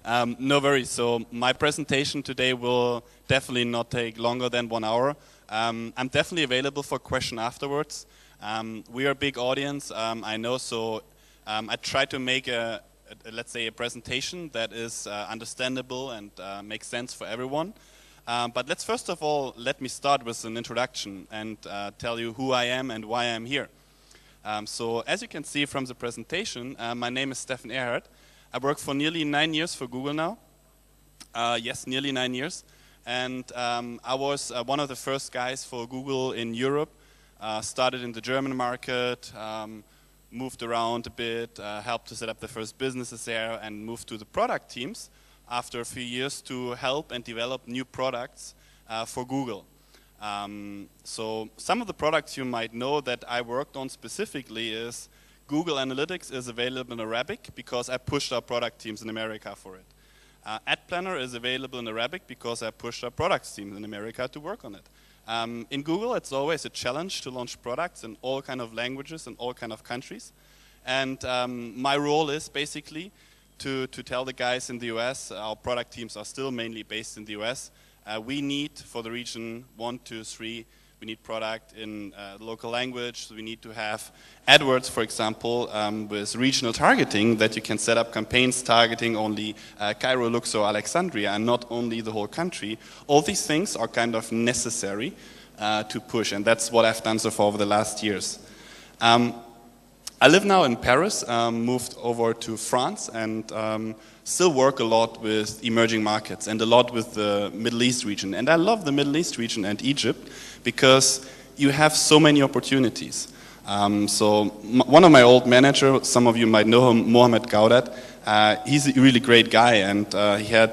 No worries. So my presentation today will definitely not take longer than 1 hour. I'm definitely available for question afterwards. We are a big audience, I know, so I try to make let's say, a presentation that is understandable and makes sense for everyone. But let's first of all, let me start with an introduction and tell you who I am and why I'm here. So as you can see from the presentation, my name is Steffen Ehrhardt. I work for nearly 9 years for Google now. Yes, nearly 9 years. And I was one of the first guys for Google in Europe. Started in the German market, moved around a bit, helped to set up the first businesses there, and moved to the product teams after a few years to help and develop new products for Google. So some of the products you might know that I worked on specifically is Google Analytics is available in Arabic because I pushed our product teams in America for it. Ad Planner is available in Arabic because I pushed our products teams in America to work on it. In Google, it's always a challenge to launch products in all kind of languages and all kind of countries. And my role is basically to tell the guys in the US, our product teams are still mainly based in the US, we need for the region 1, 2, 3, we need product in local language, so we need to have AdWords, for example, with regional targeting that you can set up campaigns targeting only Cairo, Luxor, Alexandria, and not only the whole country. All these things are kind of necessary to push, and that's what I've done so far over the last years. I live now in Paris, moved over to France, and still work a lot with emerging markets and a lot with the Middle East region. And I love the Middle East region and Egypt because you have so many opportunities. One of my old managers, some of you might know him, Mohamed Gaudat, he's a really great guy, and he had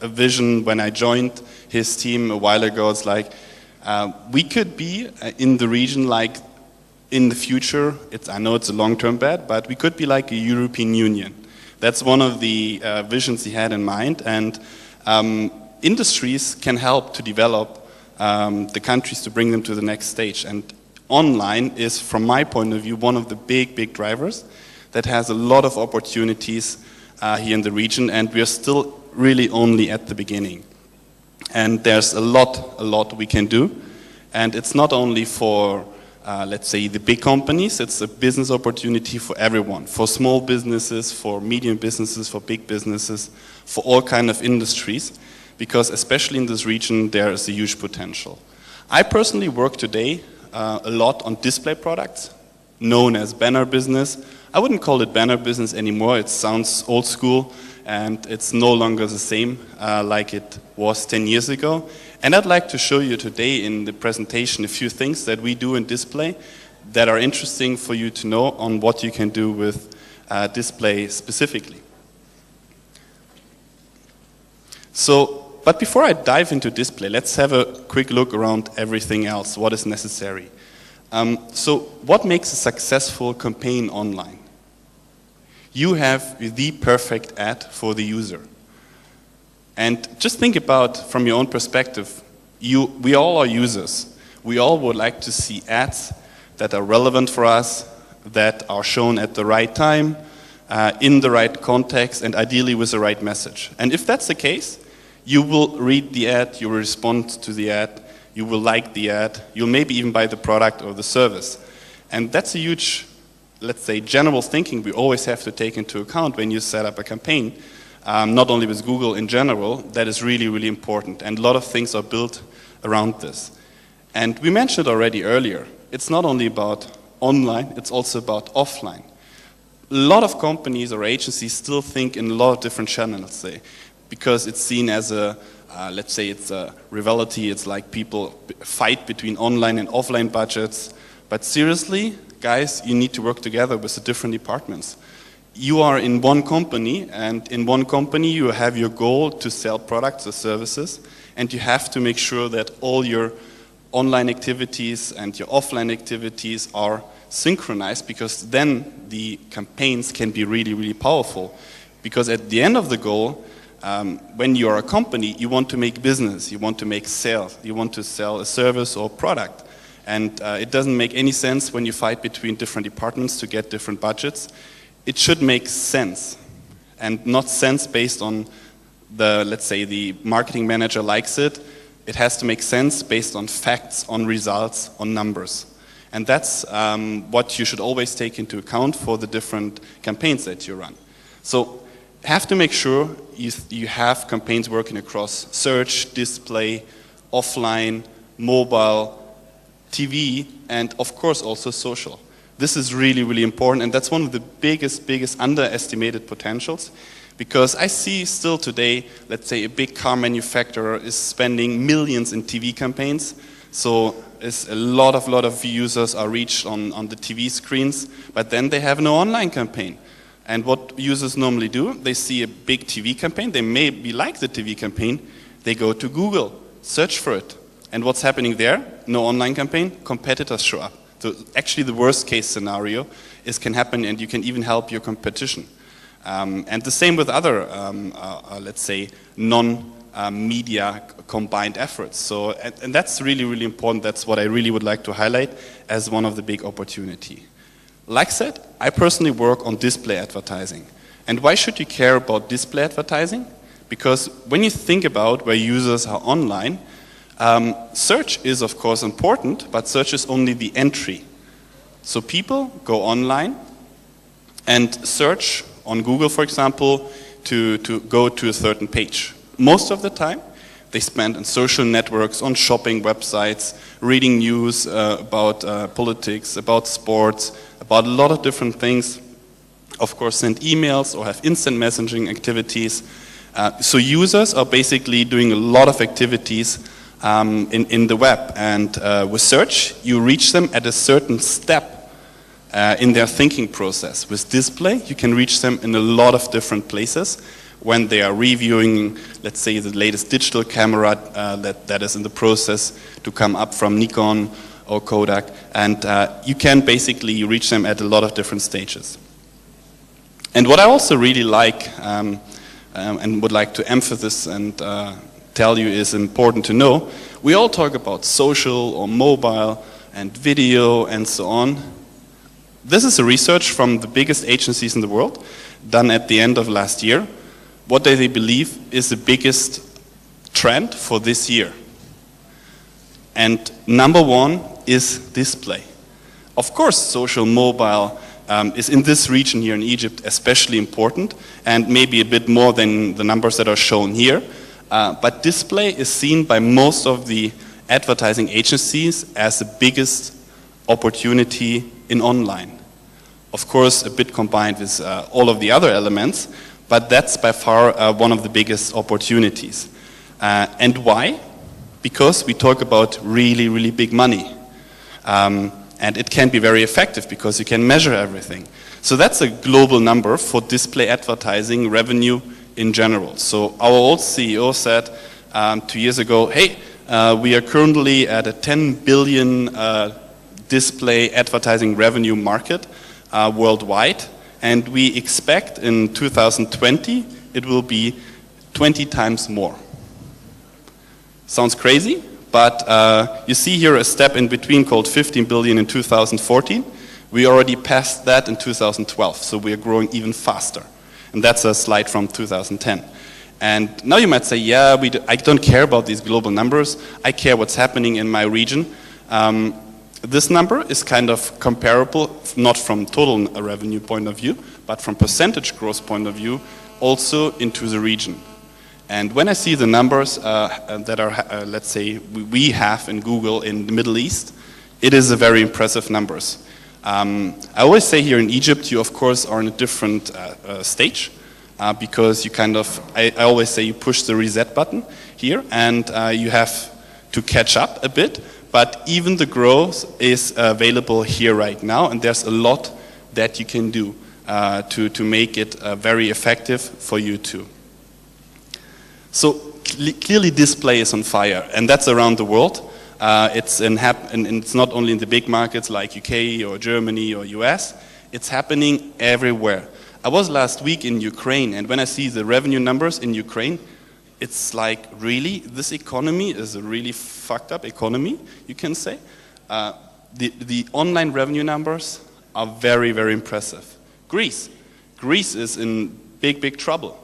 a vision when I joined his team a while ago. It's like, we could be in the region like in the future, I know it's a long-term bet, but we could be like a European Union. That's one of the visions he had in mind, and industries can help to develop the countries to bring them to the next stage. And online is, from my point of view, one of the big drivers that has a lot of opportunities here in the region, and we are still really only at the beginning. And there's a lot we can do, and it's not only for let's say the big companies, it's a business opportunity for everyone, for small businesses, for medium businesses, for big businesses, for all kind of industries, because especially in this region there is a huge potential. I personally work today a lot on display products, known as banner business. I wouldn't call it banner business anymore, it sounds old school and it's no longer the same like it was 10 years ago. And I'd like to show you today in the presentation a few things that we do in display that are interesting for you to know on what you can do with display specifically. But before I dive into display, let's have a quick look around everything else, what is necessary. So what makes a successful campaign online? You have the perfect ad for the user. And just think about, from your own perspective, we all are users. We all would like to see ads that are relevant for us, that are shown at the right time, in the right context, and ideally with the right message. And if that's the case, you will read the ad, you will respond to the ad, you will like the ad, you'll maybe even buy the product or the service. And that's a huge, let's say, general thinking we always have to take into account when you set up a campaign. Not only with Google in general, that is really important. And a lot of things are built around this. And we mentioned already earlier, it's not only about online, it's also about offline. A lot of companies or agencies still think in a lot of different channels, because it's seen as a, let's say it's a rivalry, it's like people fight between online and offline budgets. But seriously, guys, you need to work together with the different departments. You are in one company, and in one company you have your goal to sell products or services, and you have to make sure that all your online activities and your offline activities are synchronized, because then the campaigns can be really powerful. Because at the end of the goal, when you are a company, you want to make business, you want to make sales, you want to sell a service or product. And it doesn't make any sense when you fight between different departments to get different budgets. It should make sense. and not sense based on the, let's say, the marketing manager likes it. It has to make sense based on facts, on results, on numbers. And that's what you should always take into account for the different campaigns that you run. So have to make sure you have campaigns working across search, display, offline, mobile, TV, and of course also social. This is really, really important, and that's one of the biggest underestimated potentials, because I see still today, let's say a big car manufacturer is spending millions in TV campaigns, so a lot of users are reached on the TV screens, but then they have no online campaign. And what users normally do, they see a big TV campaign, they maybe like the TV campaign, they go to Google, search for it. And what's happening there? No online campaign, competitors show up. So actually the worst case scenario can happen, and you can even help your competition. And the same with other, let's say, non-media combined efforts. So, and that's really, really important. That's what I really would like to highlight as one of the big opportunity. Like I said, I personally work on display advertising. And why should you care about display advertising? Because when you think about where users are online, search is of course important, but search is only the entry. So people go online and search on Google, for example, to go to a certain page. Most of the time, they spend on social networks, on shopping websites, reading news about politics, about sports, about a lot of different things. Of course, send emails or have instant messaging activities. So users are basically doing a lot of activities in the web. And with search, you reach them at a certain step in their thinking process. With display, you can reach them in a lot of different places when they are reviewing, let's say, the latest digital camera that is in the process to come up from Nikon or Kodak. And you can basically reach them at a lot of different stages. And what I also really like and would like to emphasize and tell you is important to know, we all talk about social or mobile and video and so on. This is a research from the biggest agencies in the world, done at the end of last year. What do they believe is the biggest trend for this year? And number one is display. Of course, social mobile is in this region here in Egypt especially important, and maybe a bit more than the numbers that are shown here. But display is seen by most of the advertising agencies as the biggest opportunity in online. Of course, a bit combined with all of the other elements, but that's by far one of the biggest opportunities. And why? Because we talk about really, really big money. And it can be very effective because you can measure everything. So that's a global number for display advertising revenue in general. So our old CEO said 2 years ago, hey, we are currently at a 10 billion display advertising revenue market worldwide, and we expect in 2020 it will be 20 times more. Sounds crazy, but you see here a step in between called 15 billion in 2014. We already passed that in 2012, so we are growing even faster. And that's a slide from 2010. And now you might say, yeah, I don't care about these global numbers. I care what's happening in my region. This number is kind of comparable, not from total revenue point of view, but from percentage growth point of view, also into the region. And when I see the numbers that are, let's say, we have in Google in the Middle East, it is a very impressive numbers. I always say here in Egypt, you of course are in a different stage because you kind of, I always say you push the reset button here and you have to catch up a bit, but even the growth is available here right now, and there's a lot that you can do to make it very effective for you too. So clearly display is on fire, and that's around the world. It's not only in the big markets like UK or Germany or US, it's happening everywhere. I was last week in Ukraine, and when I see the revenue numbers in Ukraine, it's like, really, this economy is a really fucked up economy, you can say. The online revenue numbers are very, very impressive. Greece is in big trouble.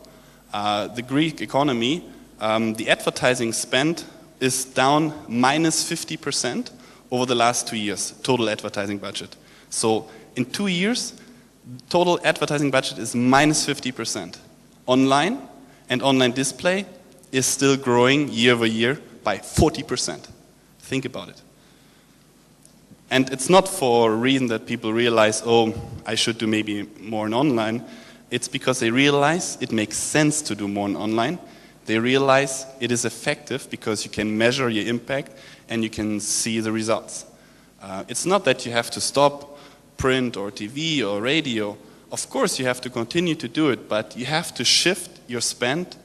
The Greek economy, the advertising spend is down minus 50% over the last 2 years, total advertising budget. So in 2 years, total advertising budget is minus 50%. Online and online display is still growing year over year by 40%. Think about it. And it's not for a reason that people realize, oh, I should do maybe more in online. It's because they realize it makes sense to do more in online. They realize it is effective because you can measure your impact and you can see the results. It's not that you have to stop print or TV or radio. Of course you have to continue to do it, but you have to shift your spend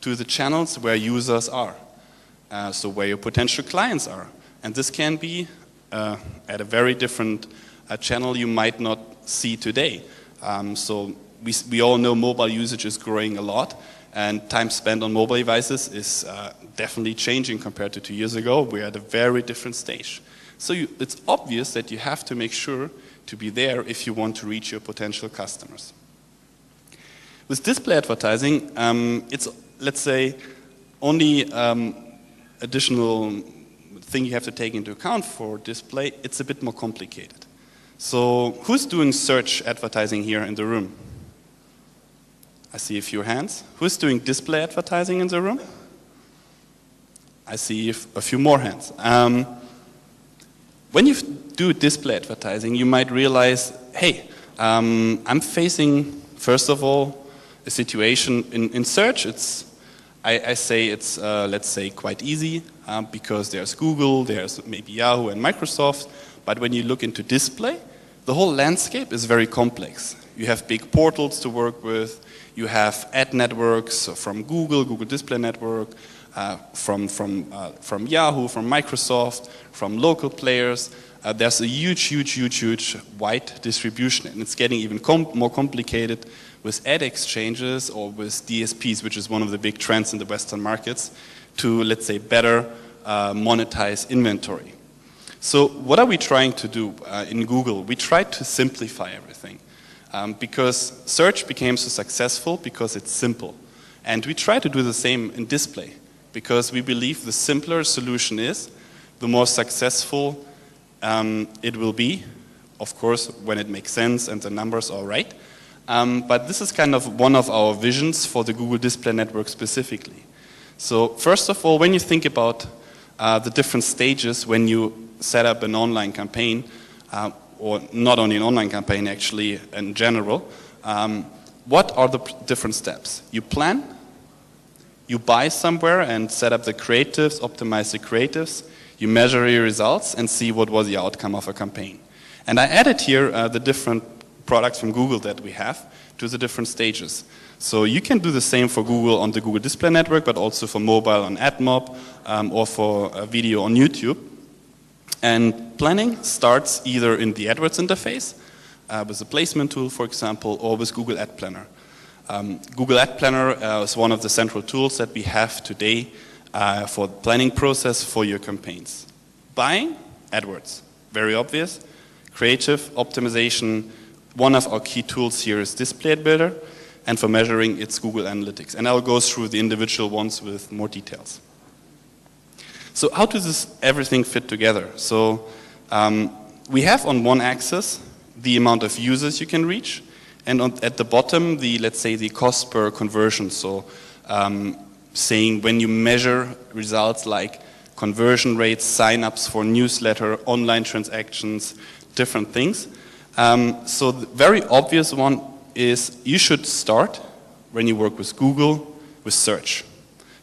to the channels where users are. So where your potential clients are. And this can be at a very different channel you might not see today. So we all know mobile usage is growing a lot, and time spent on mobile devices is definitely changing compared to 2 years ago. We're at a very different stage. So it's obvious that you have to make sure to be there if you want to reach your potential customers. With display advertising, it's, let's say, only additional thing you have to take into account for display, it's a bit more complicated. So who's doing search advertising here in the room? I see a few hands. Who's doing display advertising in the room? I see a few more hands. When you do display advertising, you might realize, hey, I'm facing, first of all, a situation in search. I say it's, let's say, quite easy because there's Google, there's maybe Yahoo and Microsoft. But when you look into display, the whole landscape is very complex. You have big portals to work with. You have ad networks from Google, Google Display Network, from Yahoo, from Microsoft, from local players. There's a huge wide distribution, and it's getting even more complicated with ad exchanges or with DSPs, which is one of the big trends in the Western markets, to, let's say, better monetize inventory. So what are we trying to do in Google? We try to simplify everything because search became so successful because it's simple. And we try to do the same in display because we believe the simpler a solution is, the more successful it will be, of course, when it makes sense and the numbers are right. But this is kind of one of our visions for the Google Display Network specifically. So first of all, when you think about the different stages when you set up an online campaign, or not only an online campaign actually in general, what are the different steps? You plan, you buy somewhere and set up the creatives, optimize the creatives, you measure your results and see what was the outcome of a campaign. And I added here the different products from Google that we have to the different stages. So you can do the same for Google on the Google Display Network, but also for mobile on AdMob or for video on YouTube. And planning starts either in the AdWords interface, with the placement tool, for example, or with Google Ad Planner. Google Ad Planner is one of the central tools that we have today for the planning process for your campaigns. Buying, AdWords, very obvious. Creative, optimization, one of our key tools here is Display Ad Builder, and for measuring, it's Google Analytics. And I'll go through the individual ones with more details. So how does this everything fit together? So we have on one axis the amount of users you can reach, and at the bottom, let's say the cost per conversion. So saying when you measure results like conversion rates, sign-ups for newsletter, online transactions, different things. So the very obvious one is you should start, when you work with Google, with search.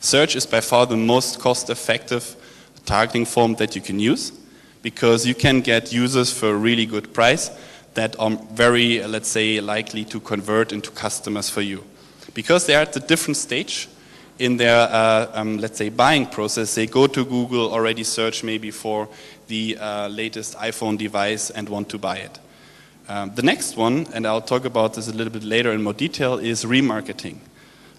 Search is by far the most cost-effective targeting form that you can use because you can get users for a really good price that are very, let's say, likely to convert into customers for you. Because they are at a different stage in their, let's say, buying process. They go to Google, already search maybe for the latest iPhone device and want to buy it. The next one, and I'll talk about this a little bit later in more detail, is remarketing.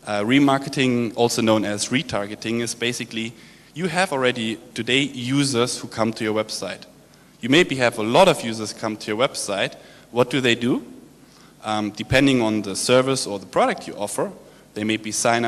Remarketing, also known as retargeting, is basically you have already today users who come to your website. You maybe have a lot of users come to your website. What do? depending on the service or the product you offer, they may be sign